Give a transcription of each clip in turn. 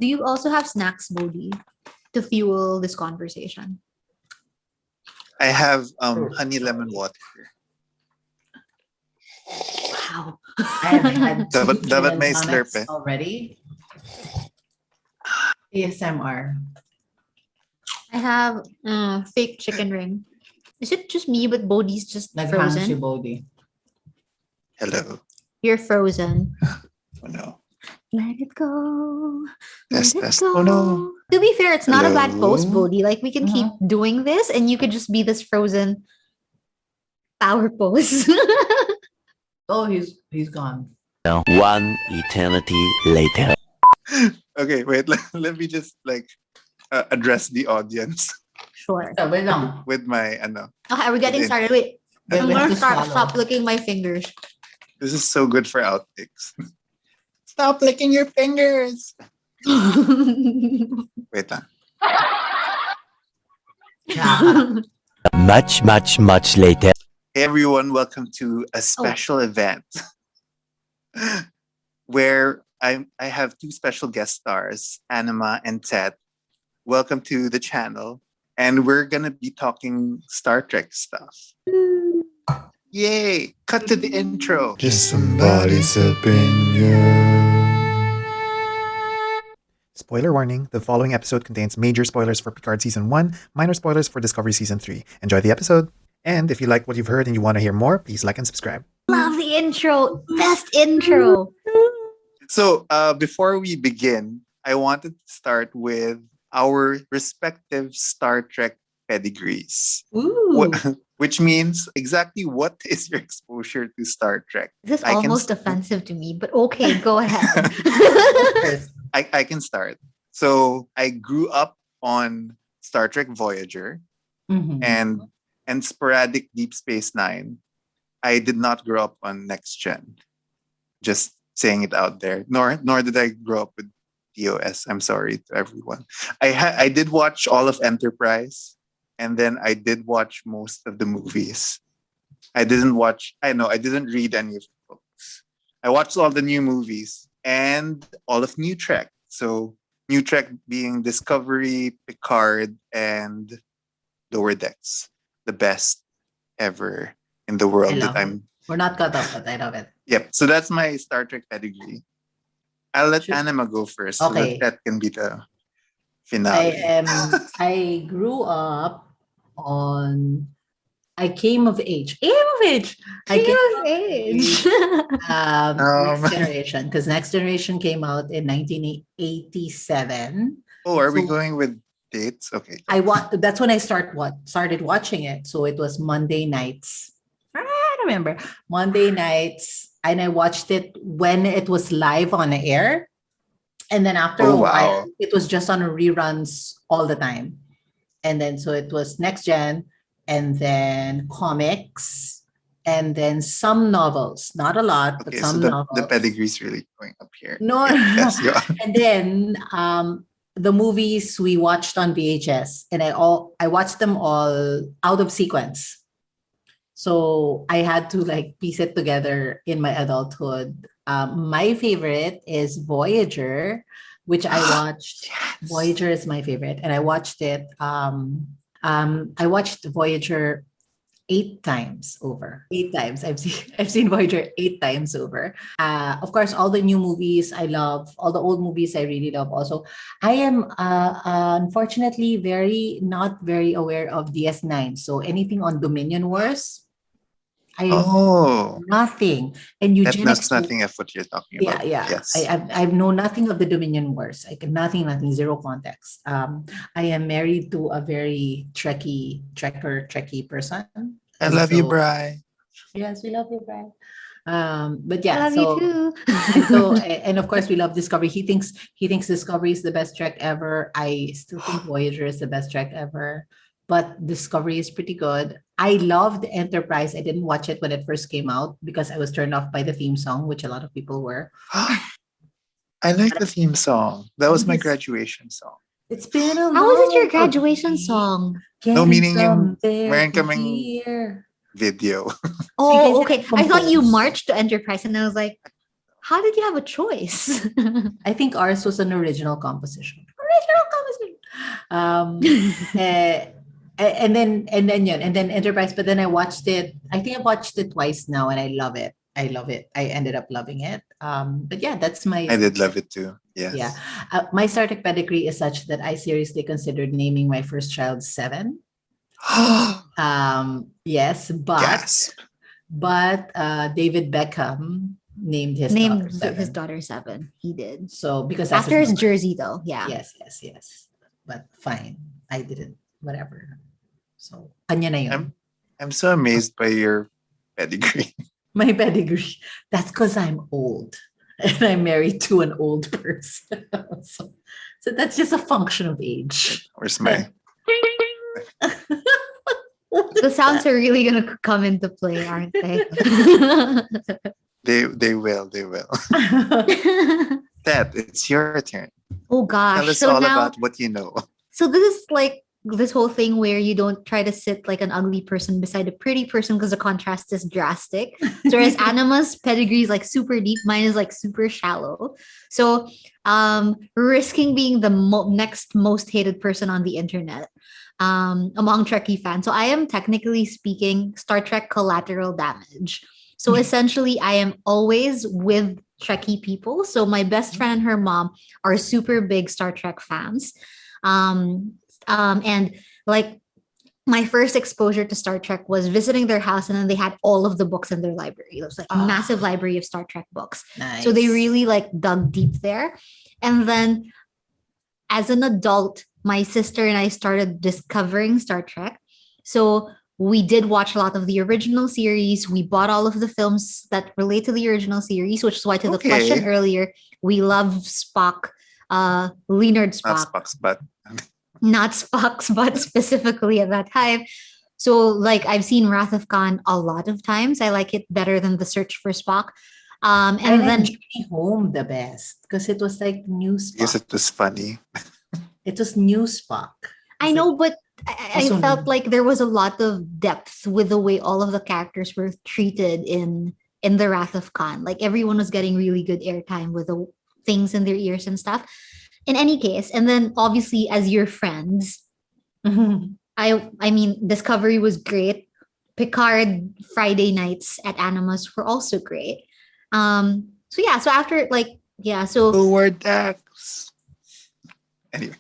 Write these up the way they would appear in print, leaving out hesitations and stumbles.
Do you also have snacks, Bodhi, to fuel this conversation? I have honey lemon water. Wow. I have had two Dapat gin may and slurp tonics already. ASMR. I have fake chicken ring. Is it just me, but Bodhi's just Naghang si frozen? Bodhi. Hello. You're frozen. Oh no. Let it go. Test, Let it test. go. Oh no. To be fair, it's not a bad Hello? post, Bodhi. Like, we can keep doing this and you could just be this frozen power pose. Oh, he's gone. One eternity later. Okay, wait. Let me just address the audience Sure. Wait lang. with my Okay, we're getting started. Wait. Wait, I'm we have gonna to swallow. stop licking my fingers. This is so good for outtakes. Stop licking your fingers. Wait lang. Yeah. Much later. Hey everyone, welcome to a special event where I have two special guest stars, Anama and Tet. Welcome to the channel, and we're gonna be talking Star Trek stuff. Yay! Cut to the intro. Just somebody's opinion. Spoiler warning, the following episode contains major spoilers for Picard Season 1, minor spoilers for Discovery Season 3. Enjoy the episode. And if you like what you've heard and you want to hear more, please like and subscribe. Love the intro. Best intro. So before we begin, I wanted to start with our respective Star Trek pedigrees. Ooh. Which means exactly what is your exposure to Star Trek? This is I can almost offensive to me, but okay, go ahead. I can start. So I grew up on Star Trek Voyager Mhm. and sporadic Deep Space Nine. I did not grow up on Next Gen. Just saying it out there. Nor did I grow up with TOS. I'm sorry to everyone. I did watch all of Enterprise, and then I did watch most of the movies. I didn't read any of the books. I watched all the new movies and all of NuTrek. So NuTrek being Discovery, Picard, and Lower Decks. The best ever in the world I that love I'm. We're not caught up, but I love it. Yep. So that's my Star Trek pedigree. I'll let Sure. Anima go first. Okay. So that can be the finale. I grew up on. I came of age. I came of age. Next Generation, because Next Generation came out in 1987. Oh, are we So- going with dates? Okay. That's when I started watching it. So it was Monday nights. I remember Monday nights, and I watched it when it was live on the air. And then after a while, it was just on reruns all the time. And then so it was Next Gen, and then comics, and then some novels. Not a lot, but Okay, some so novels. the pedigree's really going up here. No, Yes, go on. and then the movies we watched on VHS, and I watched them all out of sequence. So I had to piece it together in my adulthood. My favorite is Voyager, which I watched. Yes. Voyager is my favorite, and I watched it. I watched Voyager 8 times over. 8 times. I've seen Voyager 8 times over. Of course, all the new movies I love. All the old movies I really love. Also, I am unfortunately not very aware of DS9. So anything on Dominion Wars, I Oh, nothing. And that's eugenics. nothing of what you're talking Yeah, about. yeah. Yes. I know nothing of the Dominion Wars. Nothing, zero context. I am married to a very trekkie person. I And love you, so- Bri. Yes, we love you, Brad. But yeah, I love you too. and of course we love Discovery. He thinks Discovery is the best Trek ever. I still think Voyager is the best Trek ever, but Discovery is pretty good. I loved Enterprise. I didn't watch it when it first came out because I was turned off by the theme song, which a lot of people were. I like the theme song. That was my Yes. graduation song. It's been a How was it your long graduation day song? No, meaning getting yung from there meron to kaming- here. Video. you guys Oh, have okay. I thought you composed. marched to Enterprise, and I was like, How did you have a choice? I think ours was an original composition. Um, eh, and then Enterprise. But then I watched it. I think I watched it twice now, and I love it. I love it. I ended up loving it. But yeah, that's my. I did love it too. Yes. Yeah, my Star Trek pedigree is such that I seriously considered naming my first child Seven. Yes, Gasp. but David Beckham named his daughter Seven. his daughter Seven. He did. So because that's After his daughter. jersey, though. Yeah. Yes. But fine, I didn't. Whatever. So kanya na yun. I'm so amazed by your pedigree. My pedigree. That's because I'm old and I'm married to an old person. so that's just a function of age. Where's my The sounds are really gonna come into play, aren't they? They will. Tet, it's your turn. Oh gosh. Tell us so all now, about what you know. so this is like this whole thing where you don't try to sit like an ugly person beside a pretty person because the contrast is drastic. So whereas Anama's pedigree is like super deep, mine is like super shallow. So risking being the next most hated person on the internet among Trekkie fans. So I am technically speaking Star Trek collateral damage. So essentially I am always with Trekkie people. So my best friend and her mom are super big Star Trek fans. And like my first exposure to Star Trek was visiting their house, and then they had all of the books in their library. It was like a massive library of Star Trek books. Nice. So they really like dug deep there. And then as an adult, my sister and I started discovering Star Trek. So we did watch a lot of the original series. We bought all of the films that relate to the original series, which is why to the question earlier, we love Spock, Leonard Spock. Not Spock's, but specifically at that time. So like I've seen Wrath of Khan a lot of times. I like it better than The Search for Spock. And then Journey Home the best because it was like new Spock. Yes, it was funny. It was new Spock. I know, but I felt like there was a lot of depth with the way all of the characters were treated in the Wrath of Khan. Like everyone was getting really good airtime with the things in their ears and stuff. In any case, and then obviously as your friends, I mean Discovery was great. Picard Friday nights at Animus were also great. So after so Lower Decks. Anyway.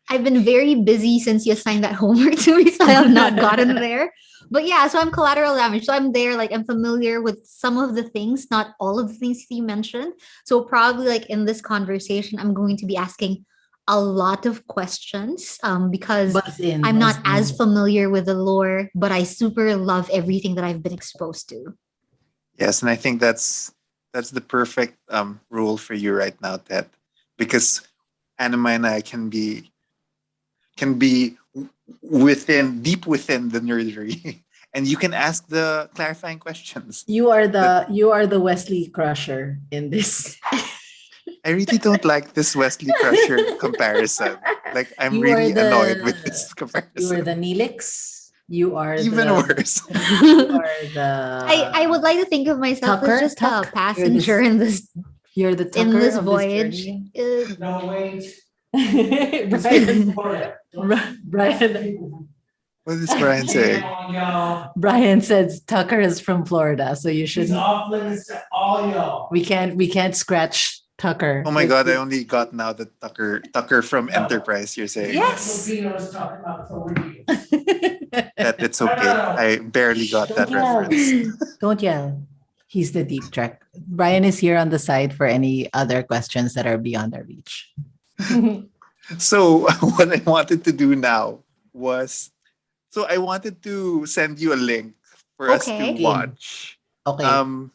I've been very busy since you assigned that homework to me, so I have not gotten there. But yeah, so I'm collateral damage. So I'm there, like I'm familiar with some of the things, not all of the things you mentioned. So probably like in this conversation, I'm going to be asking a lot of questions because I'm not as familiar with the lore, but I super love everything that I've been exposed to. Yes, and I think that's the perfect rule for you right now, Tet, because Anima and I can be deep within the nerdery, and you can ask the clarifying questions. You are the Wesley Crusher in this. I really don't like this Wesley Crusher comparison. Like I'm really annoyed with this comparison. You are the Neelix. You are even worse. You are the. I would like to think of myself as just a passenger in this. You're the Tucker in this of voyage. This No, wait. Brian. What is Brian saying? Brian says Tucker is from Florida, so you should. It's off limits to all y'all. We can't scratch Tucker. Oh my God! I only got now the Tucker from Enterprise. You're saying Yes. Filipinos talking about Florida. that it's okay. I barely got that reference. Don't yell. He's the deep track. Brian is here on the side for any other questions that are beyond our reach. So what I wanted to do now was, I wanted to send you a link for us to watch. Okay.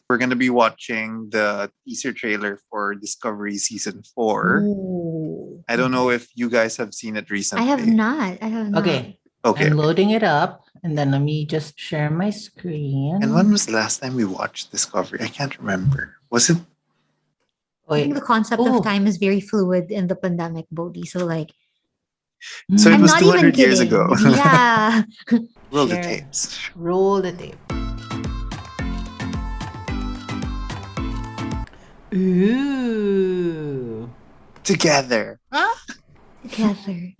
We're gonna be watching the teaser trailer for Discovery Season 4. Ooh. I don't know if you guys have seen it recently. I have not. Okay. Okay. I'm loading it up, and then let me just share my screen. And when was the last time we watched Discovery? I can't remember. Was it? I think the concept of time is very fluid in the pandemic, Bodhi. So like, So it I'm was not 200 even years kidding. ago. Yeah. Roll the Share. tapes. Roll the tape. Ooh. Together. Together.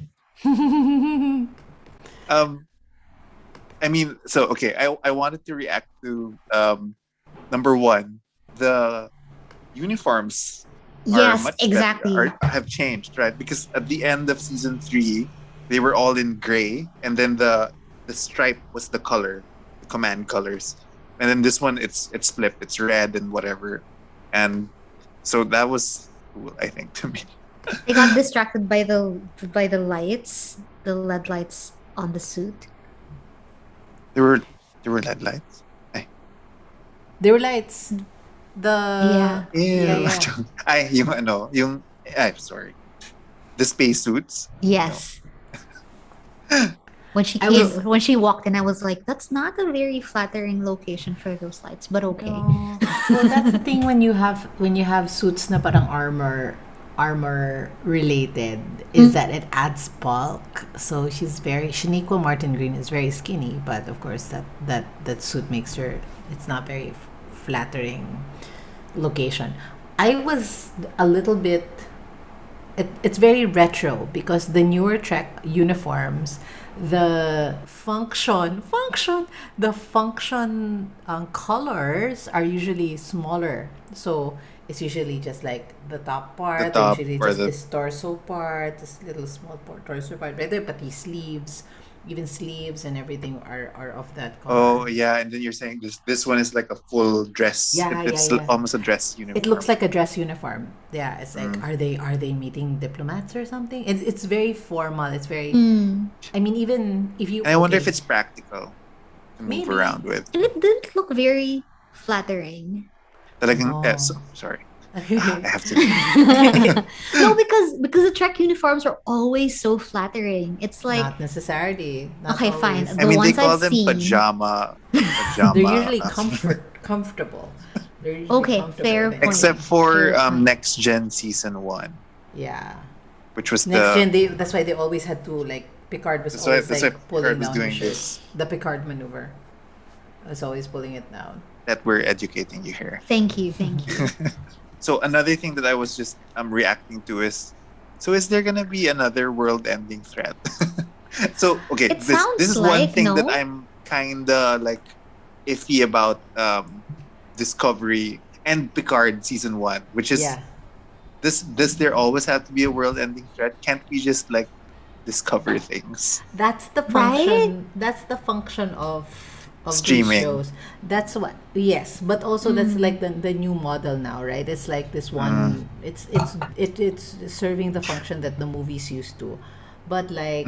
Um, I mean, so okay, I wanted to react to number one, the uniforms are Yes, much better, exactly. have changed, right? Because at the end of season 3, they were all in gray, and then the stripe was the color, the command colors, and then this one it's flipped, it's red and whatever, and so that was cool, I think, to me. I got distracted by the lights, the LED lights on the suit. There were LED lights. There were lights. Yeah. Yeah. Yung ano, I'm sorry. The spacesuits. Yes. When she I came, was- when she walked in, I was like, "That's not a very flattering location for those lights," but okay. Oh. Well, that's the thing when you have suits na parang armor related is that it adds bulk. So Shaniqua Martin Green is very skinny, but of course that suit makes her, it's not very flattering location. I was a little bit, it's very retro because the newer Trek uniforms, the function colors are usually smaller. So it's usually just like the top part, top usually or just the- this torso part, this little small torso part, right there, but these sleeves, even sleeves and everything are of that color. Oh yeah, and then you're saying this one is like a full dress. Yeah, It's yeah. almost a dress uniform. It looks like a dress uniform. Yeah, it's like, Mm. are they meeting diplomats or something? It's very formal. It's very. Mm. I mean, even if you. And I wonder if okay, it's practical to move Maybe. around with. And it didn't look very flattering. Talagang, Oh. sorry. I have to. No, because the Trek uniforms are always so flattering. It's like, not necessarily. Not Okay, fine. always. The I mean, they ones call I've them seen. pajama. They're usually comfortable. They're usually Okay, comfortable fair things. point. Except for Fair point. Next Gen season 1, Yeah. which was Next the gen, that's why they always had to, like, Picard was That's why- always that's like why pulling Picard was down doing his shirt. this. The Picard maneuver. Was always pulling it down. that we're educating you here. thank you. So another thing that I was just reacting to is, so is there gonna be another world-ending threat? So okay, It this sounds is one like, thing that no? I'm kinda like iffy about Discovery and Picard season 1, which is Yeah. does there always have to be a world-ending threat? Can't we just like discover things? That's the Right? function. That's the function of Streaming. these shows. That's what. Yes, but also that's like the new model now, right? It's like this one. It's serving the function that the movies used to, but like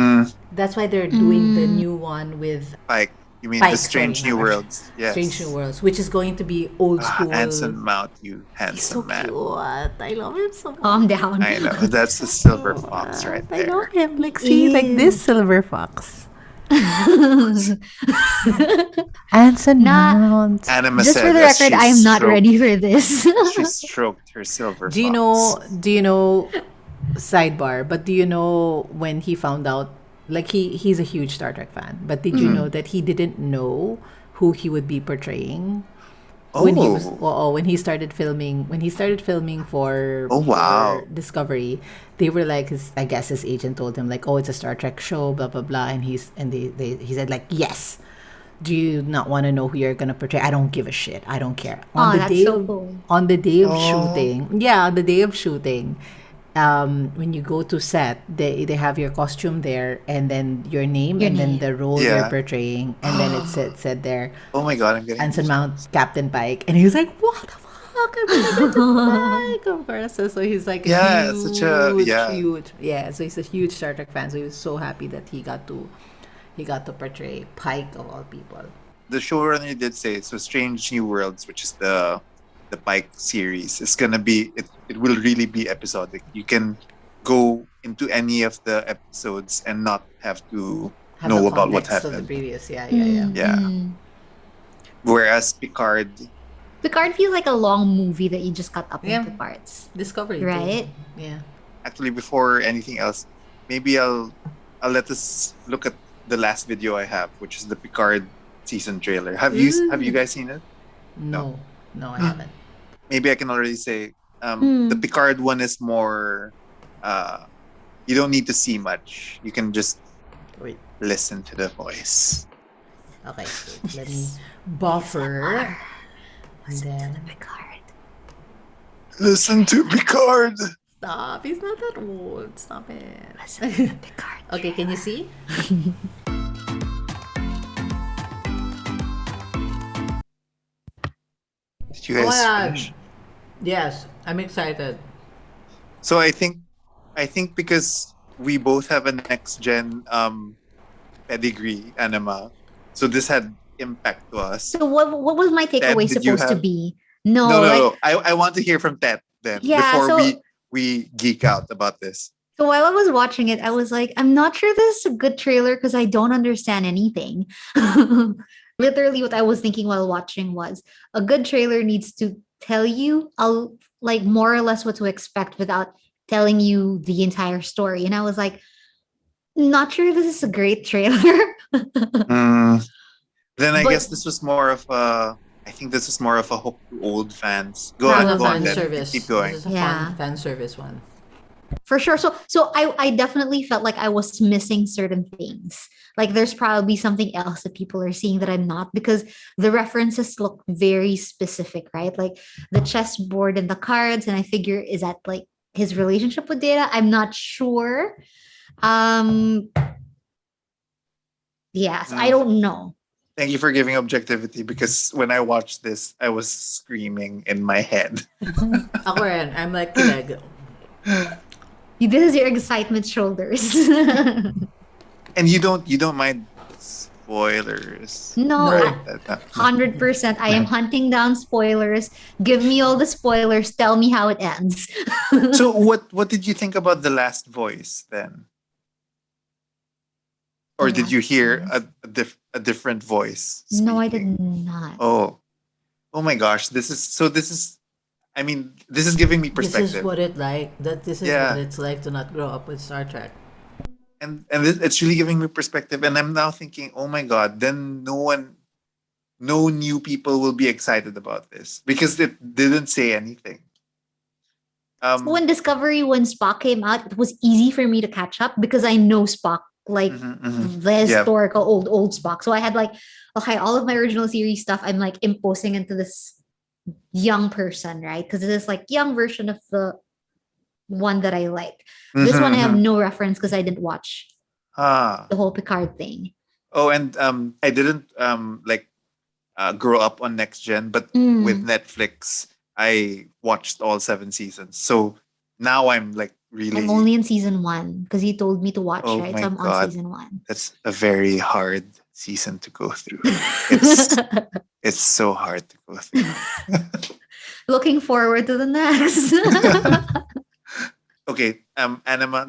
that's why they're doing the new one with Like you mean Pike, the Strange sorry, New not Worlds? Yes. Strange New Worlds, which is going to be old school. Anson Mount, you He's so handsome man. cute. I love him so much. Calm down. I know that's the silver fox right I there. love him. Like, see, like this silver fox. Anson Nah. Mount. Anima Just for said the as record, she I'm not stroked- ready for this. She stroked her silver Do you fox. know, sidebar, but do you know when he found out, like he's a huge Star Trek fan, but did you know that he didn't know who he would be portraying when he was when he started filming for Oh, wow. for Discovery? They were like, I guess his agent told him like, oh, it's a Star Trek show, blah blah blah, and he said like, yes. Do you not want to know who you're gonna portray? I don't give a shit. I don't care. Oh, that's so cool. On the day of Oh. shooting, on the day of shooting, when you go to set, they have your costume there, and then your name, Your and then name. the role Yeah. you're portraying, and then it said there, Oh my god, I'm getting Anson goosebumps. Mount, Captain Pike, and he was like, what the fuck? I'm gonna get to Pike, of course. So he's like Yeah, such a- yeah. huge, so he's a huge Star Trek fan. So he was so happy that he got to portray Pike of all people. The showrunner did say so. Strange New Worlds, which is the Pike series, is gonna be it will really be episodic. You can go into any of the episodes and not have to Have know the about what context of the happened. previous, yeah. Yeah. Whereas Picard, Picard feels like a long movie that you just cut up Yeah. into parts. Discovery, too. Right? Yeah. actually, before anything else, maybe I'll let us look at the last video I have, which is the Picard season trailer. Have you guys seen it? No, I haven't. Maybe I can already say The Picard one is more. You don't need to see much. You can just Wait. listen to the voice. Okay, wait, let me buffer. And then Picard. Listen to Picard. stop. He's not that old. Stop it. Picard. Okay, can you see? Did you guys finish? Yes, I'm excited. So I think because we both have a next gen pedigree anima, so this had impact to us. So what was my takeaway Ted, did you supposed to have- be? No. I want to hear from Tet then Yeah, before so- we geek out about this. So while I was watching it, I was like, I'm not sure this is a good trailer because I don't understand anything. Literally, what I was thinking while watching was a good trailer needs to tell you, like more or less what to expect without telling you the entire story. And I was like, not sure this is a great trailer. Then I But- guess this was more of a. I think this is more of a hope to old fans. Go Yeah, on, the go on. fan Then. service. Keep going. This is a Yeah. fun fan service one. For sure. So I definitely felt like I was missing certain things. Like there's probably something else that people are seeing that I'm not because the references look very specific, right? Like the chessboard and the cards, and I figure is that like his relationship with Data? I'm not sure. Yes, I don't know. Thank you for giving objectivity because when I watched this, I was screaming in my head. Ako rin, I'm like, kilig. This is your excitement shoulders. And you don't mind spoilers. No, No. 100%. I am hunting down spoilers. Give me all the spoilers. Tell me how it ends. So what did you think about the last voice then? Or did you hear a different voice? No, I speaking? did not. Oh my gosh! This is. I mean, this is giving me This perspective, is what it like. This is Yeah. what it's like to not grow up with Star Trek. and it's really giving me perspective. And I'm now thinking, oh my god! Then no new people will be excited about this because it didn't say anything. So when Spock came out, it was easy for me to catch up because I know Spock, like the historical old Spock. So I had like, okay, all of my original series stuff, I'm like imposing into this young person, right? Because it is like young version of the one that I like. This one I have no reference because I didn't watch the whole Picard thing. Oh, and I didn't grow up on Next Gen, but with Netflix, I watched all 7 seasons. So now I'm like really. I'm only in season 1 because you told me to watch, Oh right? my So I'm God. on season 1. That's a very hard season to go through. It's so hard to go through. Looking forward to the next. Okay, Anima,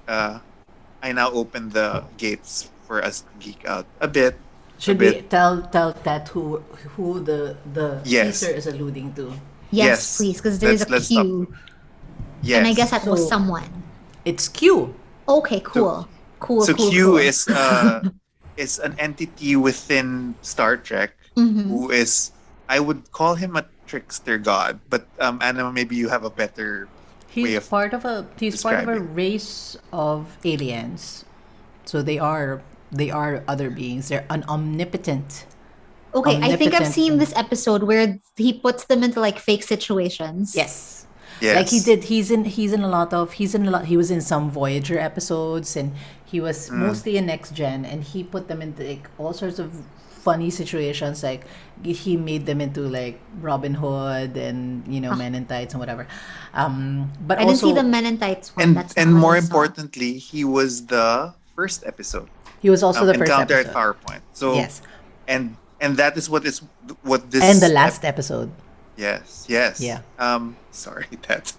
I now open the gates for us to geek out a bit. Should a we bit. tell that who the Yes. teaser is alluding to? Yes, please, because there's a Let's cue. Yes. And I guess that was So- someone. It's Q. Okay, cool. Cool. So cool, Q cool. is an entity within Star Trek Mhm. who is, I would call him a trickster god, but Anima, maybe you have a better way He's of part of a describing. race of aliens. So they are other beings. They're an omnipotent. Okay, I think I've omnipotent seen thing. this episode where he puts them into like fake situations. Yes. yes. Like he did. He was in some Voyager episodes, and he was mostly in Next Gen, and he put them into like all sorts of funny situations. Like he made them into like Robin Hood and Men in Tights and whatever. But I didn't also see the Men in Tights one. And That's and not what more I saw. importantly, he was the first episode. he was also the first Encounter episode. at PowerPoint. So Yes, and that is what this and the last episode. yes. Yeah. Sorry, that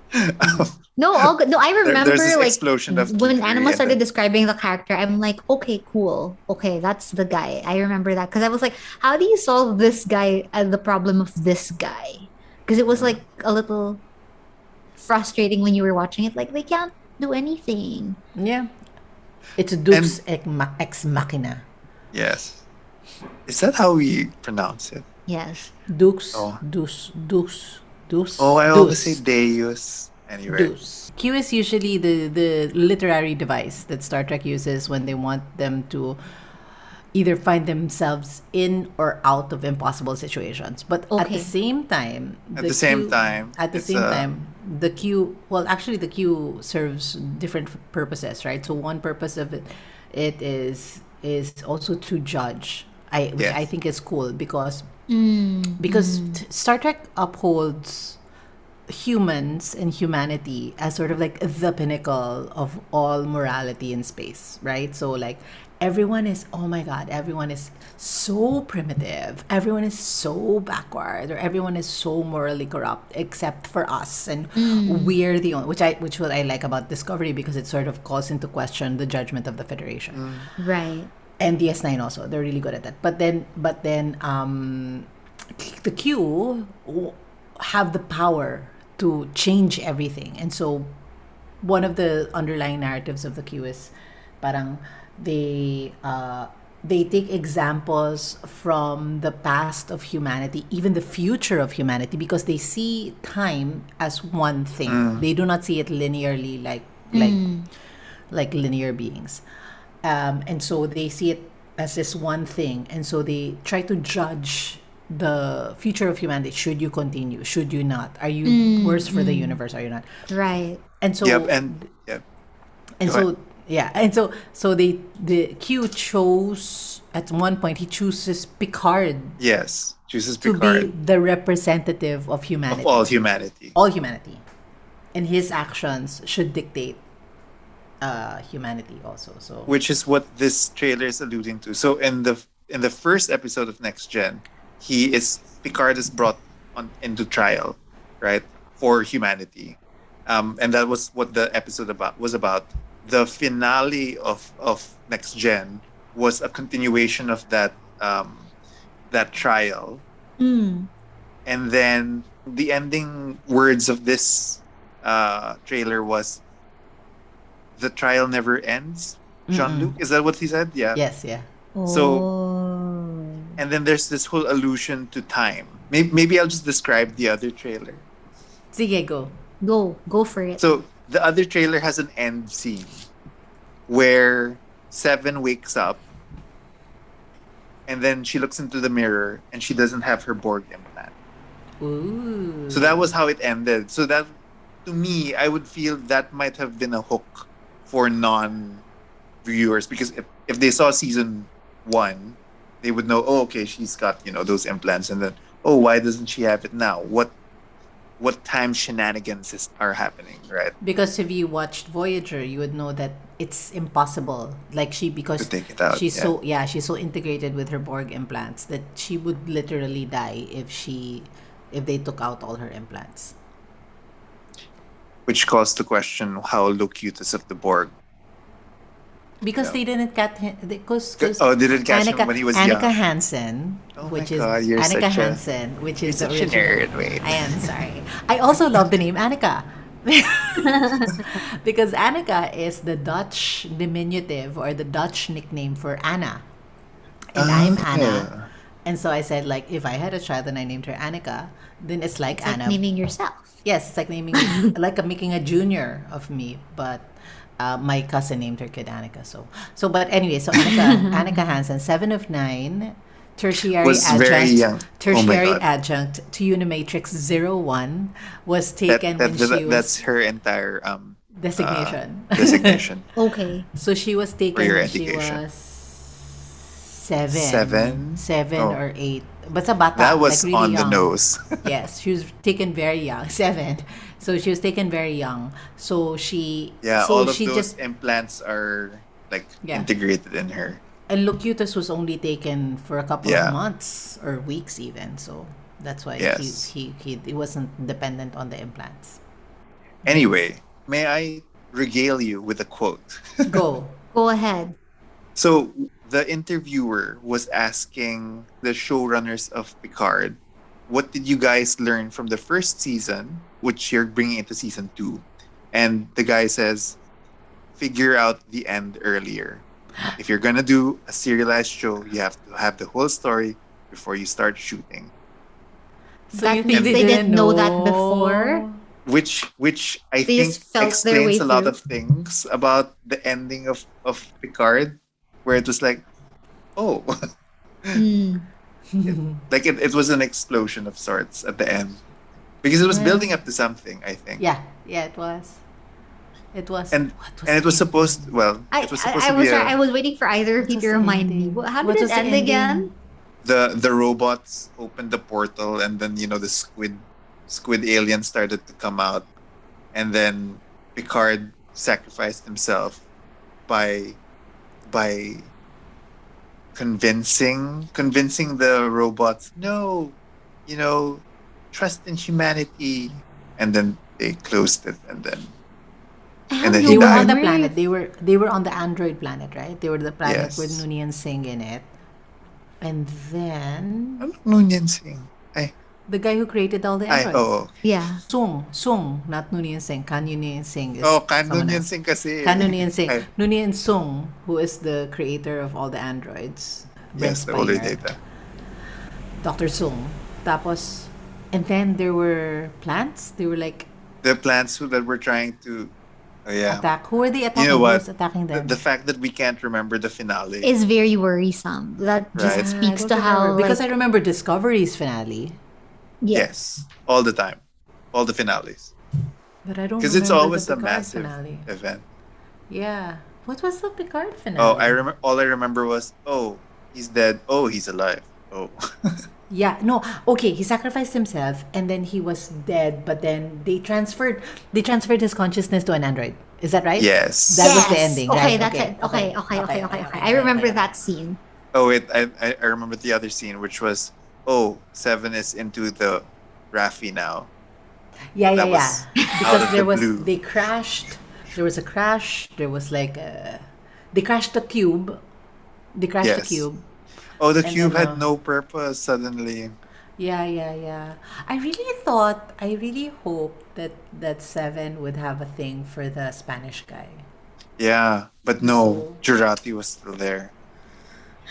No, all good. No, I remember there's this like explosion of when geekery Anima and started then- describing the character, I'm like, okay, cool. Okay, that's the guy. I remember that because I was like, how do you solve this guy and the problem of this guy? Because it was like a little frustrating when you were watching it. Like they can't do anything. Yeah, it's Dux ex Machina. Yes. Is that how we pronounce it? Yes. Dux, Oh. Dux. Deuce. Oh, I always say Deuce. Deus. Anyway. Deuce. Q is usually the literary device that Star Trek uses when they want them to either find themselves in or out of impossible situations. But at the Okay. At the same time, the Q, well, actually, the Q serves different purposes, right? So one purpose of it is also to judge. Which I Yes. think is cool because Mm, Star Trek upholds humans and humanity as sort of like the pinnacle of all morality in space, right? So like everyone is, oh my god, everyone is so primitive, everyone is so backward, or everyone is so morally corrupt except for us, and we're the only, which what I like about Discovery, because it sort of calls into question the judgment of the Federation. right. And DS9 also, they're really good at that. But then the Q have the power to change everything. And so one of the underlying narratives of the Q is parang they take examples from the past of humanity, even the future of humanity, because they see time as one thing. They do not see it linearly like linear beings. And so they see it as this one thing, and so they try to judge the future of humanity. Should you continue? Should you not? Are you worse for the universe? Are you not? Right. And so Yep, and yep. and Go so yeah, and so the Q chose at one point, he chooses Picard Yes, chooses to be Picard the representative of humanity, of all humanity. all humanity, and his actions should dictate humanity also. So Which is what this trailer is alluding to. So in the first episode of Next Gen, Picard is brought on into trial, right, for humanity, and that was what the episode was about. The finale of Next Gen was a continuation of that trial, Mm. and then the ending words of this trailer was, "The trial never ends." Jean-Luc, is that what he said? Yeah. yes, yeah. So- Oh. And then there's this whole allusion to time. Maybe I'll just describe the other trailer. Sige, go. Go for it. So the other trailer has an end scene where Seven wakes up, and then she looks into the mirror and she doesn't have her Borg implant. Ooh. So that was how it ended. So that, to me, I would feel that might have been a hook for non-viewers, because if they saw season 1, they would know, oh, okay, she's got those implants, and then, oh, why doesn't she have it now? What time shenanigans are happening, right? Because if you watched Voyager, you would know that it's impossible. Like because To take it out, she's yeah. she's so integrated with her Borg implants that she would literally die if they took out all her implants. Which calls to question how Locutus of the Borg. Because Yeah. they didn't catch him. Because Didn't catch him when he was Annika young. Hansen, Oh which my is God, you're Annika such a- Hansen, which You're is the such a original. nerd, wait. I am sorry. I also love the name Annika. Because Annika is the Dutch diminutive or the Dutch nickname for Anna. And I'm Anna. And so I said, like, if I had a child and I named her Annika, then it's like It's like Anna. naming yourself. Yes, it's like naming, making a junior of me. But my cousin named her kid Annika. But anyway, so Annika Hansen, 7 of 9, tertiary Was very young. tertiary Oh my God. adjunct to Unimatrix 01, was taken when she was That's her entire designation. designation. Okay. So she was taken For your when she education. was 7. 7 Oh. or 8. But sa bata, That was like really on the young. nose. Yes, she was taken very young. 7. So she was taken very young. So she Yeah, so all of she those just implants are like Yeah. integrated in her. and Locutus was only taken for a couple Yeah. of months or weeks even. So that's why Yes. he wasn't dependent on the implants. Anyway, may I regale you with a quote? Go. Go ahead. So the interviewer was asking the showrunners of Picard, what did you guys learn from the first season, which you're bringing into season 2? And the guy says, figure out the end earlier. If you're going to do a serialized show, you have to have the whole story before you start shooting. So That you means think they didn't know that before. which I They think just felt their way explains a lot through. of things about the ending of Picard, where it was like, oh, Mm. it was an explosion of sorts at the end because it was building up to something, I think. Yeah, yeah, it was. It was. And What was and it was the supposed ending? well, it was supposed I to be was trying, I was waiting for either of What you was to the remind me. ending? How What did it was the end ending? again? the robots opened the portal, and then the squid alien started to come out, and then Picard sacrificed himself by by convincing the robots, no, you know trust in humanity, and then they closed it, I and have then no he They were on died. the memory. planet. They were on the android planet, right? They were the planet with Yes. Noonien Singh in it. And then Ano Nunyan Singh? the guy who created all the Ay, androids. oo. Yeah. Sung, not Noonien Singh. Kan Noonien Singh is Oh, kan someone Nunyan else. Singh kasi. Kan Noonien Singh. Ay, Noonien Sung, who is the creator of all the androids. Brent yes, the older Spiner. data. Dr. Sung. Tapos, and then there were plants. They were like The plants that were trying to, oh yeah. attack. Who were they attacking? You know Who what? was attacking them? The fact that we can't remember the finale. Is very worrisome. That just Right. speaks I to don't how remember. Because I like, remember Discovery's finale, Yes, all the time, all the finales, but I don't because it's remember always the a Picard massive finale. event. Yeah. What was the Picard finale? Oh, I remember. All I remember was, oh, he's dead. Oh, he's alive. Oh, Yeah, no. Okay, he sacrificed himself and then he was dead, but then they transferred his consciousness to an android. Is that right? yes. That was the yes. ending, Okay, right? that's Okay, it. Okay, okay, okay. okay, I remember okay. that scene. Oh wait, I remember the other scene, which was, oh, Seven is into the Raffi now. Yeah, That yeah. was Because out of the blue. they crashed. There was a crash. There was like they crashed the cube. They crashed the Yes. cube. Oh, the And cube then, had no purpose suddenly. Yeah, yeah, yeah. I really hoped that Seven would have a thing for the Spanish guy. Yeah, but no, So- Jurati was still there.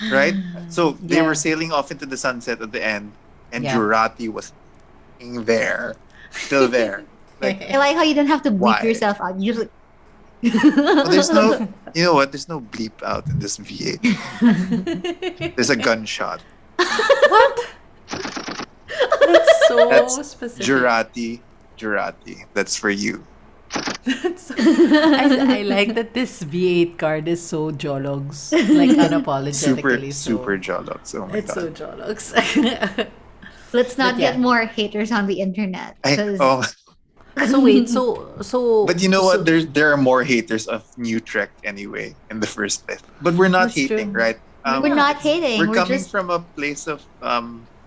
Right? So they Yeah. were sailing off into the sunset at the end, and Yeah. Jurati was f***ing there. Still there. Like, I like how you didn't have to bleep Why? yourself out. You just well, there's no, you know what? There's no bleep out in this V8. There's a gunshot. What? That's so That's specific. Jurati. That's for you. I like that this V8 card is so jologs, like unapologetically Super so. jologs. Oh my It's so god. jologs. let's not But yeah. get more haters on the internet. 'cause- So wait, so but you know so- what? There are more haters of NuTrek anyway in the first place. But we're not That's hating, true. right? we're not hating. We're We're coming just from a place of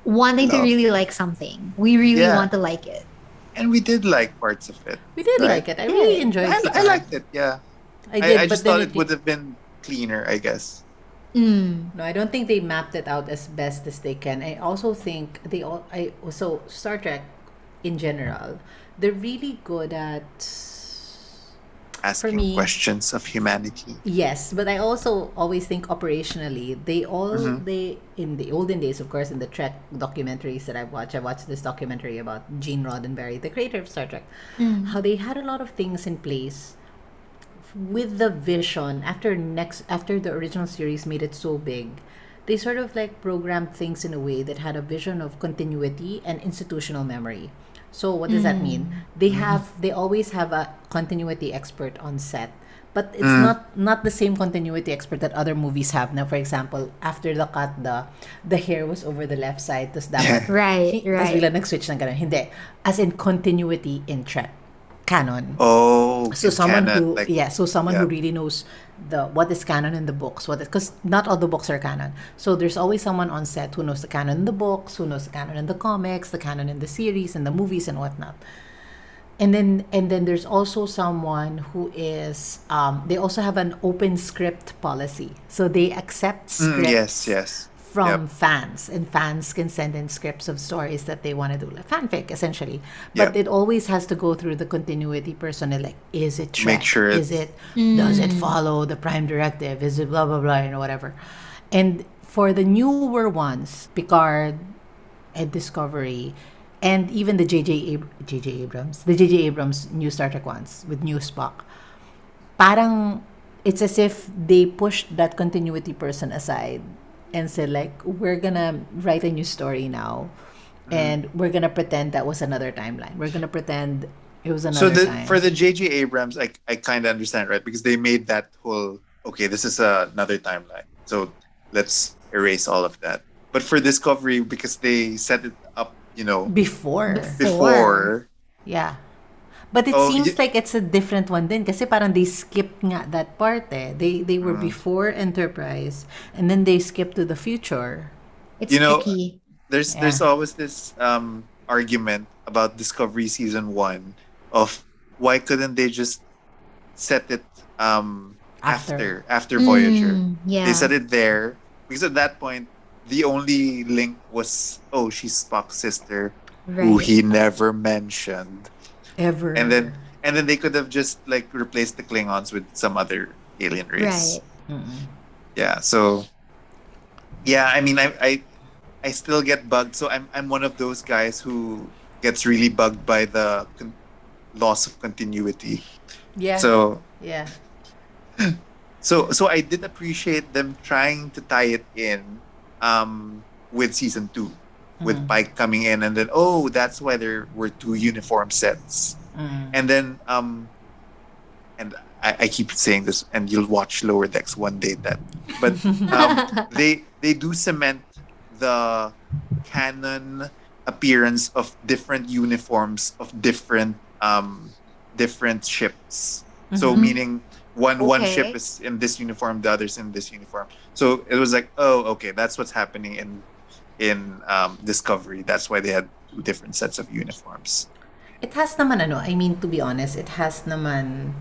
wanting to love. really like something. We really Yeah. want to like it. and we did like parts of it. we did Right. like it. I really enjoyed I Picard. liked it. Yeah, I did, I but just then thought it would have been cleaner. I guess. Mm. No, I don't think they mapped it out as best as they can. I also think so Star Trek in general, they're really good at Asking me- questions of humanity. yes, but I also always think operationally, they in the olden days, of course, in the Trek documentaries that I watched this documentary about Gene Roddenberry, the creator of Star Trek, how they had a lot of things in place with the vision after the original series made it so big. They sort of like programmed things in a way that had a vision of continuity and institutional memory. So what does that mean? They always have a continuity expert on set, but it's not the same continuity expert that other movies have. Now, for example, after the cut, the hair was over the left side, tapos dapat Right, tapos right. bigla nag-switch ng ganun. Hindi, as in continuity in Trek canon. Oh, So it someone kinda, who like, someone yeah. who really knows what is canon in the books, because not all the books are canon. So there's always someone on set who knows the canon in the books, who knows the canon in the comics, the canon in the series and the movies and whatnot. And then there's also someone who is they also have an open script policy. So they accept scripts yes. from Yep. fans, and fans can send in scripts of stories that they want to do, like fanfic essentially, but Yep. it always has to go through the continuity personnel, like, is it Trek? Make sure Is it does it follow the prime directive? Is it blah blah blah, whatever. And for the newer ones, Picard and Discovery, and even the J.J. Abrams new Star Trek ones with new Spock, parang it's as if they pushed that continuity person aside and said like, we're gonna write a new story now, and we're gonna pretend that was another timeline. We're gonna pretend it was So another time. for the J.J. Abrams, I kind of understand, right? Because they made that whole, okay, this is another timeline. So let's erase all of that. But for Discovery, because they set it up, Before. before. Yeah. But it Oh, seems like it's a different one din kasi parang they skipped nga that part eh. They were before Enterprise and then they skipped to the future. It's You know, tricky. there's always this argument about Discovery season 1 of why couldn't they just set it after Voyager. Yeah. They set it there because at that point the only link was, oh, she's Spock's sister, who Right. he never mentioned. Ever. And then they could have just like replaced the Klingons with some other alien race. Right. Yeah, so yeah, I mean I still get bugged. So I'm one of those guys who gets really bugged by the loss of continuity. Yeah. So yeah. so I did appreciate them trying to tie it in with season 2 with Pike coming in, and then that's why there were 2 uniform sets. And then and I keep saying this, and you'll watch Lower Decks one day, that but they do cement the canon appearance of different uniforms of different ships. So meaning one Okay. ship is in this uniform, the other's in this uniform. So it was like, oh, okay, that's what's happening in Discovery. That's why they had 2 different sets of uniforms. It has naman I mean, to be honest, it has naman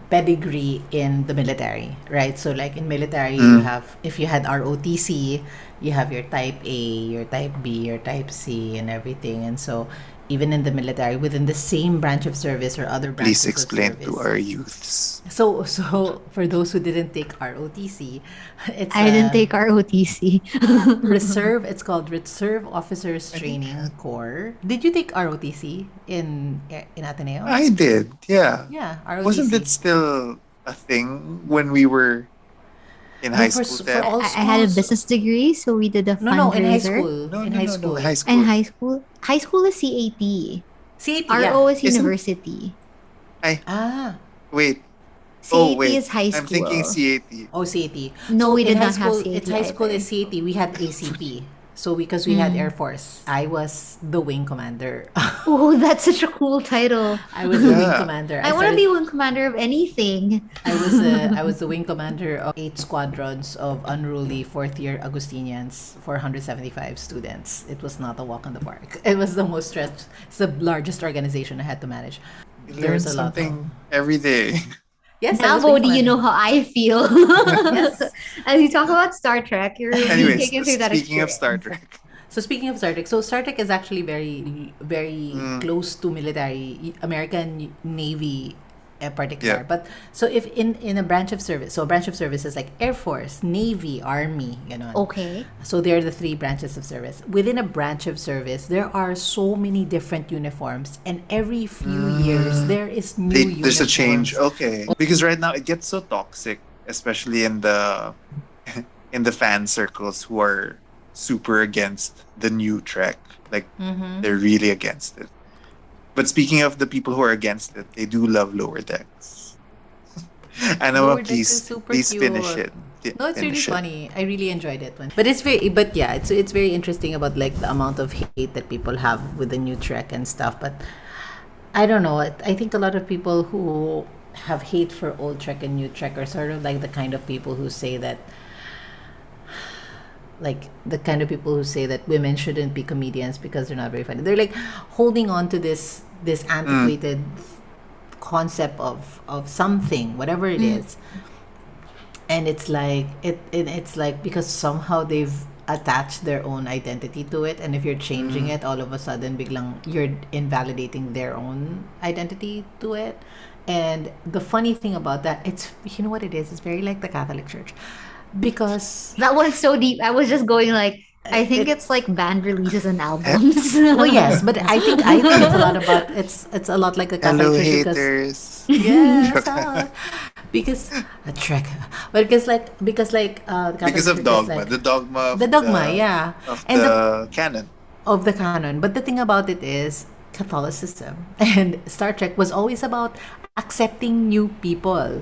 pedigree in the military, right? So like in military, you have, if you had ROTC, you have your type A, your type B, your type C, and everything. And so even in the military, within the same branch of service or other branches Please explain of to service. our youths. So for those who didn't take ROTC, it's I didn't take ROTC. reserve. It's called Reserve Officers Training Corps. Did you take ROTC in Ateneo? I did, yeah. Yeah, ROTC. Wasn't it still a thing when we were in high for, school? for Then? all I had a schools- business degree, so we did a No, in high fundraiser. school. No, in no, high no, school. no, high school. And high school is CAT. CAT, RO yeah. is Isn't- university. Ah, Wait. CAT wait. is high school. I'm thinking CAT. oh, CAT. No, we in did high not have school, CAT It's high school either. is CAT. We had ACP. So because we had Air Force, I was the wing commander. Oh, that's such a cool title. I was the wing Yeah. commander. I want to be wing commander of anything. I was the wing commander of 8 squadrons of unruly fourth-year Augustinians, 475 students. It was not a walk in the park. It was the most stressed. It's the largest organization I had to manage. You There learn was a lot. something every day. Yes, I Now, was wing Bodhi, you know commander. how I feel. Yes. As you talk about Star Trek, you're really Anyways, taking through that speaking of experience. Star Trek, So speaking of Star Trek, so Star Trek is actually very, very close to military, American Navy in particular. Yeah. But so if in a branch of service, so a branch of service is like Air Force, Navy, Army, ganon. Okay. So they're the 3 branches of service. Within a branch of service, there are so many different uniforms, and every few years there is new uniforms. there's a change. Okay, because right now it gets so toxic, especially in the fan circles who are super against the NuTrek. Like they're really against it. But speaking of the people who are against it, they do love Lower Decks. Lower Anama, Decks is please super finish cute. it. No, it's really Finish it. funny. I really enjoyed it. But it's very interesting about like the amount of hate that people have with the new Trek and stuff. But I don't know. I think a lot of people who have hate for old Trek and new Trek are sort of like the kind of people who say that, like the kind of people who say that women shouldn't be comedians because they're not very funny. They're like holding on to this antiquated concept of something, whatever it is. And it's like it's like because somehow they've attached their own identity to it, and if you're changing it, all of a sudden biglang you're invalidating their own identity to it. And the funny thing about that, it's, you know what it is, it's very like the Catholic Church, because That one's so deep. I was just going like, I think it's like band releases and albums. well, yes, but I think it's a lot about it's a lot like a Catholic Hello, church because haters. yes, because a trek, but the Catholic Because of church is dogma, like the dogma of the dogma, yeah, of and the canon. of the canon. But the thing about it is Catholicism and Star Trek was always about accepting new people,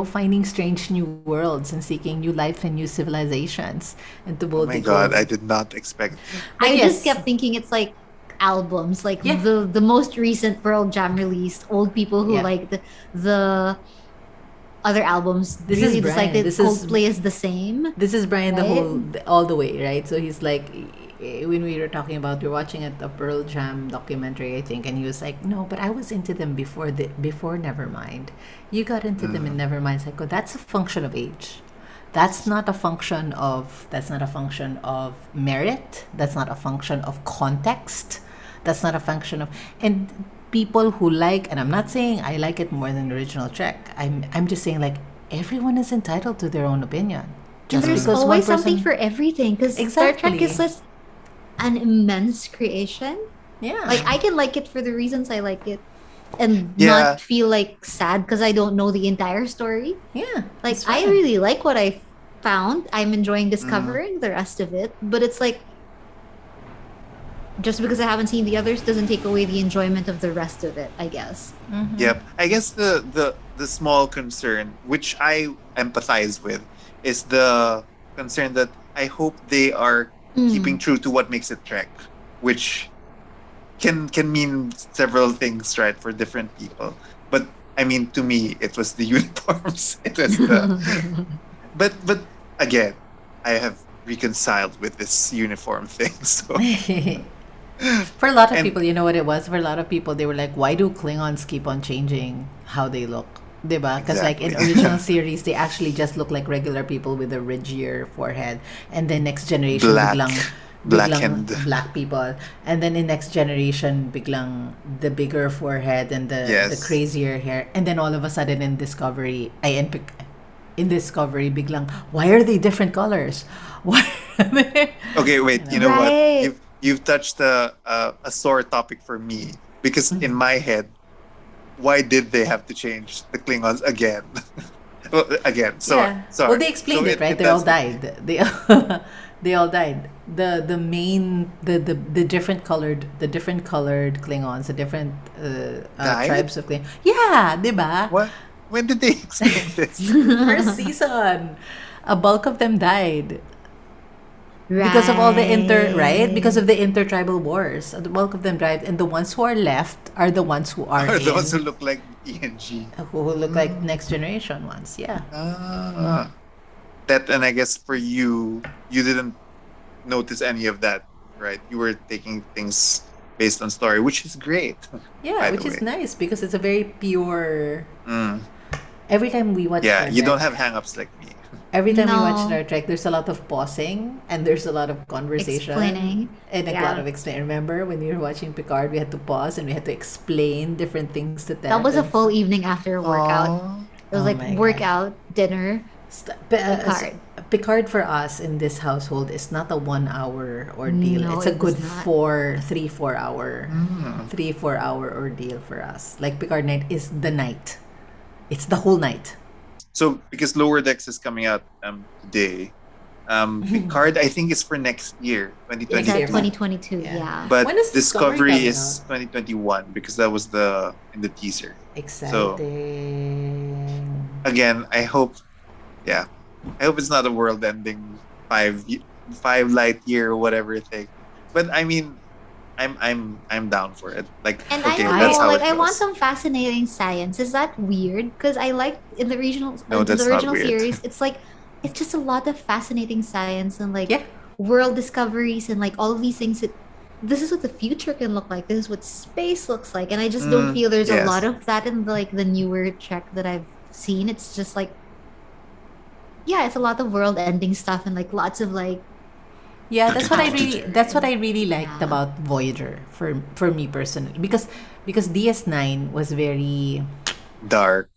finding strange new worlds and seeking new life and new civilizations. And to Oh both my god, I did not expect. But I yes. just kept thinking it's like albums, like Yeah. the most recent Pearl Jam released. Old people who Yeah. like the other albums This is really just like Brian. the This is- Coldplay is the same. This is Brian Right? all the way, right? So he's like, when we were talking about, we're watching a Pearl Jam documentary, I think, and he was like, no, but I was into them before Nevermind. You got into them in Nevermind. It's like, oh, that's a function of age. That's not a function of merit. That's not a function of context. That's not a function of and people who like, and I'm not saying I like it more than the original Trek. I'm just saying like everyone is entitled to their own opinion. And Just there's because always one something person, for everything because Star Trek Exactly. is just an immense creation. yeah, Like I can like it for the reasons I like it and Yeah. not feel like sad because I don't know the entire story. yeah, Like that's I fine. really like what I found. I'm enjoying discovering the rest of it, but it's like just because I haven't seen the others doesn't take away the enjoyment of the rest of it, I guess. Mhm. Yep. I guess the small concern, which I empathize with, is the concern that I hope they are keeping true to what makes it Trek, which can mean several things, right, for different people. But I mean, to me, it was the uniforms. It was the. But again, I have reconciled with this uniform thing. So For a lot of And- people, you know what it was? For a lot of people, they were like, why do Klingons keep on changing how they look? Diba? Because like in Exactly. original series, they actually just look like regular people with a ridgier forehead. And then next generation, Black. biglang Blackened. black people. And then in next generation, biglang the bigger forehead and the Yes. crazier hair. And then all of a sudden in Discovery, biglang, why are they different colors? Why? Okay, wait. You know what? Right. You've touched a sore topic for me because in my head, why did they have to change the Klingons again? Well, again, sorry. Well, they explained So it, right? They all that's- died. They all died. The main the different colored Klingons, the different Died? tribes of Klingons. Yeah, diba? What? When did they explain this? First season, a bulk of them died. Because of all the because of the intertribal wars. The bulk of them died, and the ones who are left are the ones who are Are those who in, look like ENG? who look like next generation ones. Yeah. That, and I guess for you didn't notice any of that, right? You were taking things based on story, which is great. Yeah, By the which is way. nice because it's a very pure. Mm. Every time we watch Yeah, Star you don't Trek- have hang-ups like me. Every time we watch No. Star Trek, there's a lot of pausing and there's a lot of conversation. Explaining. And a Yeah. lot of explain. Remember when you were watching Picard, we had to pause and we had to explain different things to Tet. That was a and full evening after a workout. Aw. It was Oh like my God. workout, dinner. Picard. Picard for us in this household is not a 1 hour ordeal. No, it's a it was good not. 4 hour Mm. 3-4 hour ordeal for us. Like Picard night is the night. It's the whole night. So because Lower Decks is coming out today, Picard I think is for next year, It's 2022. at year. 2022, Yeah. yeah. But When is Discovery Discovery coming is 2021 because that was in the teaser. Exciting. Again, I hope it's not a world-ending 5 light year or whatever thing. But I mean, I'm down for it. Like, And okay, I don't that's know, how like it I want goes. some fascinating science. Is that weird? Because I like in the regional No, in that's the not original weird. series, it's just a lot of fascinating science and like Yeah. world discoveries and like all of these things that this is what the future can look like. This is what space looks like. And I just don't feel there's a yes. lot of that in the newer Trek that I've seen. It's just like yeah, it's a lot of world ending stuff and like lots of like Yeah, that's what I really liked Yeah. about Voyager for me personally because DS9 was very Dark.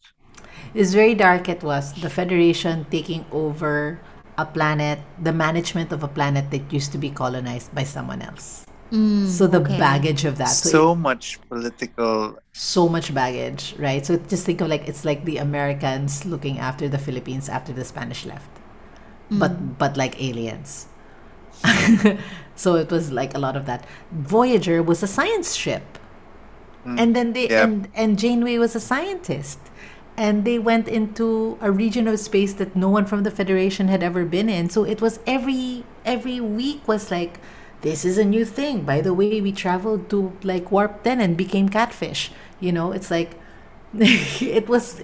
it's very dark. It was the Federation taking over a planet, the management of a planet that used to be colonized by someone else. Mm, So the okay. baggage of that. So much political. So much baggage, right? So just think of like it's like the Americans looking after the Philippines after the Spanish left, but like aliens. So it was like a lot of that. Voyager was a science ship, and then they Yep. and Janeway was a scientist, and they went into a region of space that no one from the Federation had ever been in. So it was every week was like, this is a new thing. By the way, we traveled to like warp 10 and became catfish. You know, it's like it was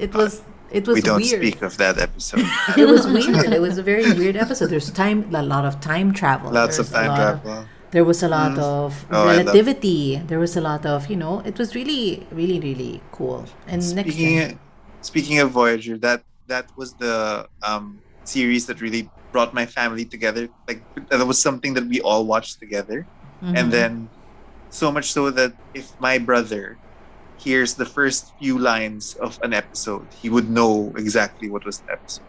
We don't weird. speak of that episode. It was weird. It was a very weird episode. There's a lot of time travel. Lots of There's a time lot of- travel. there was a lot of Oh, I love- relativity. There was a lot of, it was really, really, really cool. And next gen, Speaking of Voyager, that was the series that really brought my family together. Like that was something that we all watched together, and then so much so that if my brother hears the first few lines of an episode, he would know exactly what was the episode.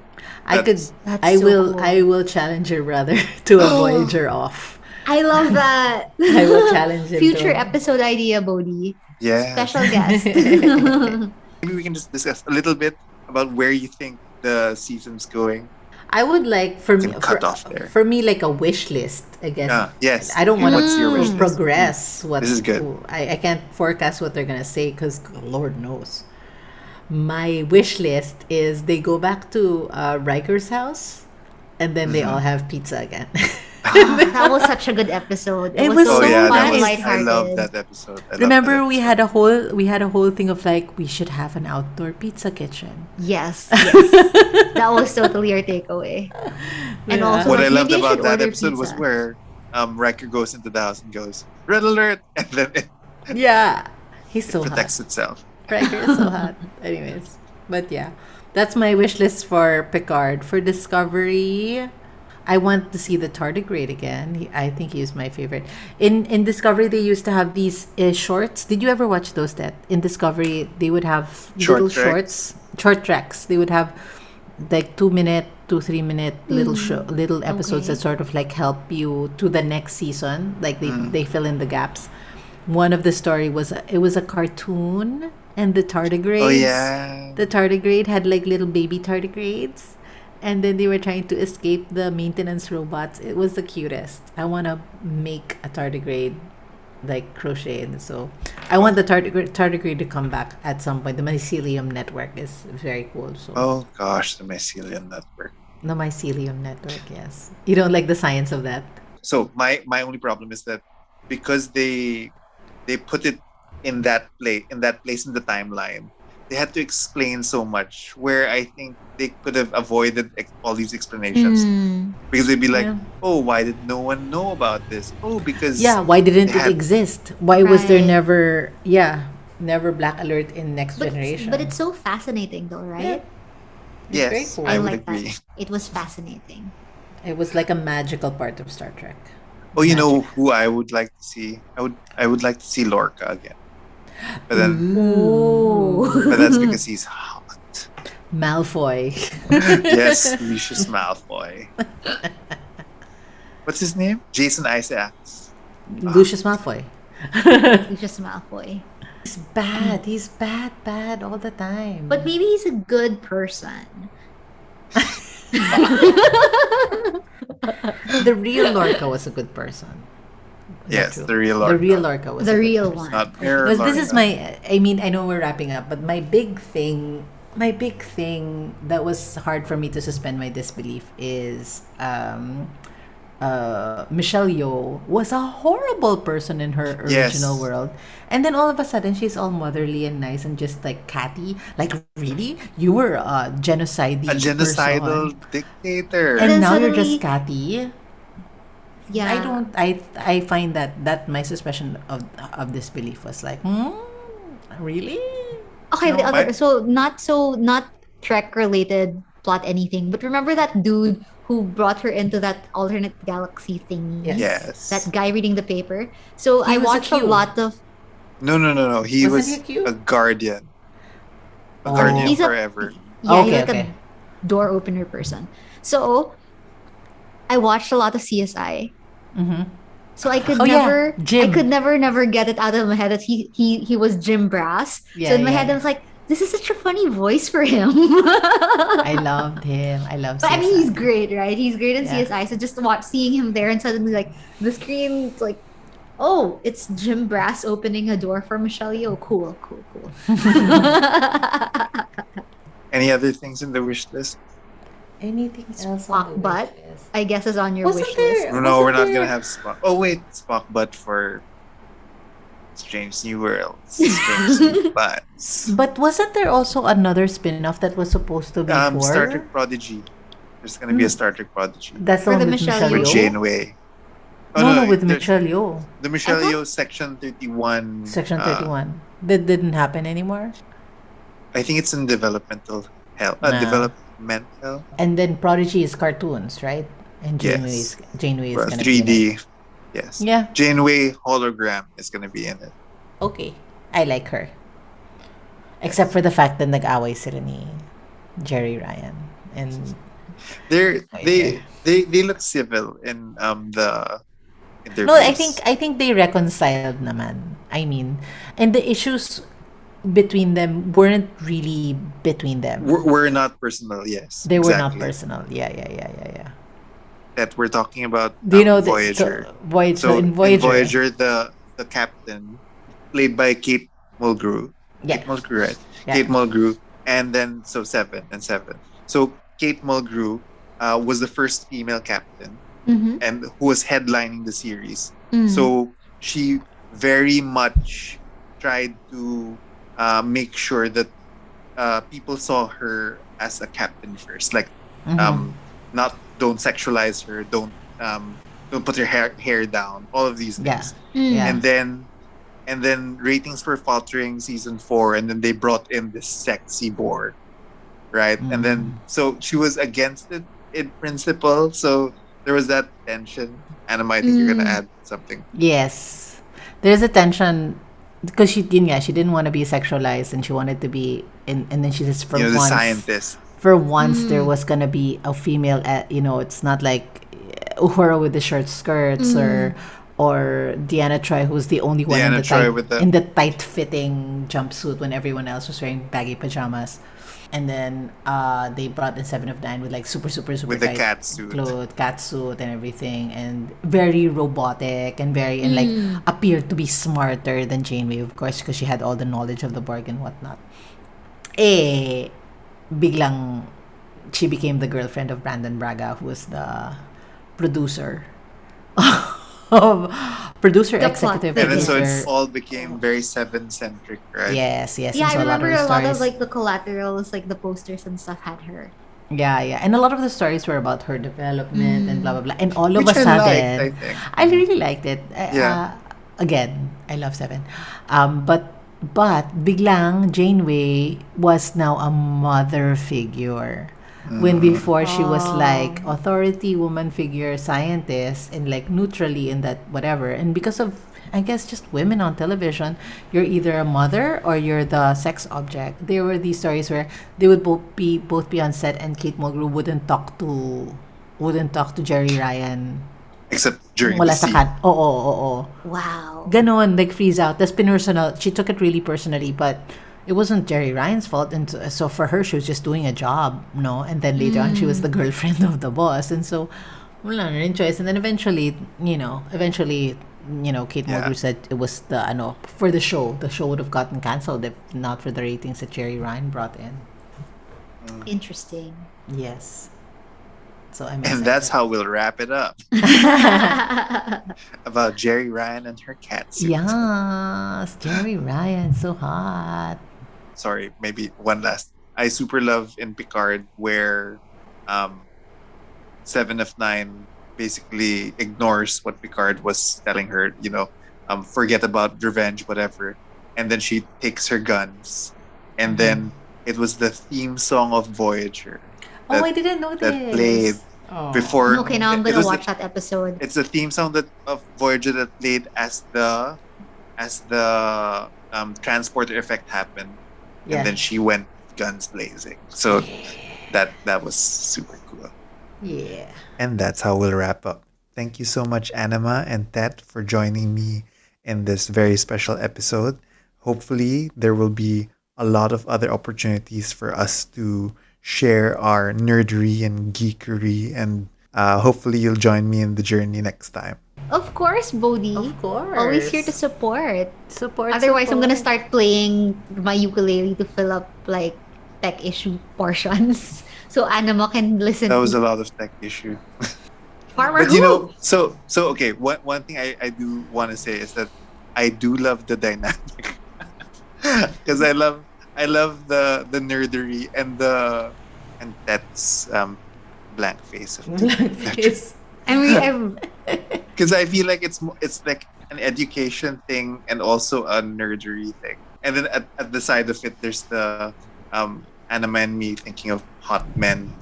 That's I so will, cool. I will challenge your brother to a Voyager off. I love that. I will challenge him Future to- episode idea, Bodhi. Yeah. Special guest. Maybe we can just discuss a little bit about where you think the season's going. I would like for me can cut off there. for me like a wish list, I guess. Yes. I don't want What's your wish to list? progress what This is good. I can't forecast what they're gonna say because Lord knows. My wish list is they go back to Riker's house, and then they all have pizza again. That was such a good episode. It was Oh so yeah, fun. I lighthearted. love that episode. I love Remember, that we had a whole thing of like we should have an outdoor pizza kitchen. Yes, yes. That was totally our takeaway. And Yeah. also, What I like, loved maybe about should that order episode was pizza. where Riker goes into the house and goes, "Red alert!" and then it Yeah, he's so hot. protects itself. Riker is so hot. Anyways, but yeah, that's my wish list for Picard. For Discovery, I want to see the tardigrade again. I think he is my favorite. In Discovery, they used to have these shorts. Did you ever watch those? That in Discovery, they would have Short little treks. short tracks. They would have like 2 minute to 3 minute little episodes Okay. that sort of like help you to the next season. Like they fill in the gaps. One of the story was it was a cartoon, and the tardigrades. Oh yeah. The tardigrade had like little baby tardigrades, and then they were trying to escape the maintenance robots. It was the cutest. I want to make a tardigrade like crochet, and so I want the tardigrade to come back at some point. The mycelium network is very cool. So Oh gosh, the mycelium network. the mycelium network, yes. You don't like the science of that? So my only problem is that because they put it in that place in the timeline, they had to explain so much where I think they could have avoided all these explanations because they'd be like, Yeah. "Oh, why did no one know about this? Oh, because Yeah, why didn't they it had- exist? Why was there Right. never Black Alert in Next Generation? But it's so fascinating though, right? It's very yes, cool. I I would like agree." that. It was fascinating. It was like a magical part of Star Trek. Oh, you know who I would like to see? I would like to see Lorca again, but then Ooh. but that's because he's hot. Malfoy. Yes, Lucius Malfoy. What's his name? Jason Isaacs. Lucius Malfoy. He's just Malfoy. He's bad. He's bad all the time. But maybe he's a good person. the real Lorca was a good person. Yes, Not the true. real The Lorca. real Lorca was The a good real person. one. Not Mirror Because this is Lorca. I mean, I know we're wrapping up, but my big thing that was hard for me to suspend my disbelief is Michelle Yeoh was a horrible person in her original Yes. world, and then all of a sudden she's all motherly and nice and just like catty. Like, really, you were a genocidal A genocidal dictator. and then now you're suddenly- just catty. Yeah. I don't. I find that my suspicion of disbelief was like, really? Okay, No, the other my- not Trek related plot anything, but remember that dude who brought her into that alternate galaxy thingy? Yes. Yes. That guy reading the paper. So He I was a watched a Q. lot of No. He Wasn't was he cute? a guardian. A Oh. guardian He's a- forever. yeah, he's Okay, like okay. a door opener person. So I watched a lot of CSI. Mm-hmm. So I could Oh, yeah, never Jim. I could never get it out of my head that he was Jim Brass. Yeah, So in my yeah, head I yeah. was like, this is such a funny voice for him. I loved him. I love But I mean, he's CSI. great, right? He's great in Yeah. CSI. So just seeing him there and suddenly like the screen, like, oh, it's Jim Brass opening a door for Michelle Yeoh. Cool. Any other things in the wish list? Anything else Spock on the butt, wish list? I guess, is on your Wasn't wish there- list. No, we're not there- gonna have Spock. Oh wait, Spock butt for Strange New Worlds. Strange New Butts. But wasn't there also another spin-off that was supposed to be for? Star Trek Prodigy. There's gonna be a Star Trek Prodigy That's the For one the with Michelle Michelle with Yeoh? Yeoh? Janeway. Oh, No, with there's- Michelle Yeoh. The Michelle I thought- Yeoh Section 31. Section 31. That didn't happen anymore. I think it's in developmental hell. Nah. Developmental. And then Prodigy is cartoons, right? And Yes. Janeway is Well, gonna be in it. 3D. Yes. Yeah. Janeway hologram is gonna be in it. Okay. I like her. Except for the fact that nag-away sila ni Jeri Ryan. And They look civil in the interviews. no, I think they reconciled naman. I mean, and the issues between them weren't really between them. We're not personal. Yes, They were not exactly. personal. Yeah. That we're talking about. Do you know Voyager? So in Voyager, the captain played by Kate Mulgrew. yeah, Kate Mulgrew, right? Yeah. Kate Mulgrew, and then seven. So Kate Mulgrew was the first female captain, Mm-hmm. and who was headlining the series. Mm. So she very much tried to make sure that people saw her as a captain first, like not don't sexualize her, don't put her hair down, all of these Yeah. things. Yeah. And then ratings were faltering season 4, and then they brought in this sexy board, right? And then so she was against it in principle, so there was that tension. Anama, I think you're gonna add something. Yes. There's a tension because she didn't want to be sexualized and she wanted to be and then she says for You know, the once scientist. for once there was gonna be a female it's not like Uhura with the short skirts or Deanna Troy who's the only one Deanna Troi with the- in the tight fitting jumpsuit when everyone else was wearing baggy pajamas. And then they brought in 7 of 9 with like super With the tight cat suit. cat suit and everything, and very robotic and like appeared to be smarter than Janeway, of course, because she had all the knowledge of the Borg and whatnot. Biglang she became the girlfriend of Brandon Braga, who was the producer The executive plot And then so producer. it all became very 7-centric, right? Yes. Yeah, and I so remember a lot of stories- like the collaterals, like the posters and stuff had her. Yeah, and a lot of the stories were about her development and blah blah blah. And all of Which a I sudden, liked, I think. I really liked it. Yeah. Again, I love 7. But biglang Janeway was now a mother figure. When before she was like authority woman figure scientist and like neutrally in that whatever. And because of I guess just women on television, you're either a mother or you're the sex object. There were these stories where they would both be on set and Kate Mulgrew wouldn't talk to Jeri Ryan. Except during Wala the sa scene. kan. Oo. Wow. Ganon, like freeze out. That's personal. She took it really personally, but it wasn't Jeri Ryan's fault. And so for her, she was just doing a job, no? And then later on, she was the girlfriend of the boss. And so, wala na rin choice. And then eventually, Kate Yeah. Mulgrew said it was for the show. The show would have gotten canceled if not for the ratings that Jeri Ryan brought in. Interesting. Yes. So I'm And that's how we'll wrap it up about Jeri Ryan and her cat suit. Yes, Jeri Ryan, so hot. Sorry, maybe one last. I super love in Picard where 7 of 9 basically ignores what Picard was telling her, forget about revenge, whatever. And then she takes her guns. And then it was the theme song of Voyager Oh, I didn't know this. that played Oh. before. Okay, now I'm it gonna was watch that episode. It's the theme song of Voyager that played as the transporter effect happened, Yeah. and then she went guns blazing. So that was super cool. Yeah. And that's how we'll wrap up. Thank you so much, Anima and Tet, for joining me in this very special episode. Hopefully, there will be a lot of other opportunities for us to share our nerdery and geekery, and hopefully, you'll join me in the journey next time. Of course, Bodhi. Of course. Always here to support. Support. Otherwise, I'm gonna start playing my ukulele to fill up like tech issue portions, so Anima can listen. That was to a lot of tech issue. Farmer But you Who. know, so okay. One thing I do want to say is that I do love the dynamic because I love the nerdery and that's blank face of It's I mean, because I feel like it's like an education thing and also a nerdery thing. And then at the side of it, there's the anime and me thinking of hot men,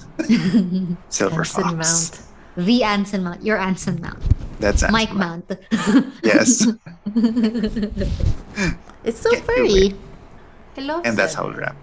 silver Anson fox. Mount. the Anson Mount, your Anson Mount, That's Anson Mike Mount. Mount. Yes, It's so Can't do furry. I love and that's how that. we wrap.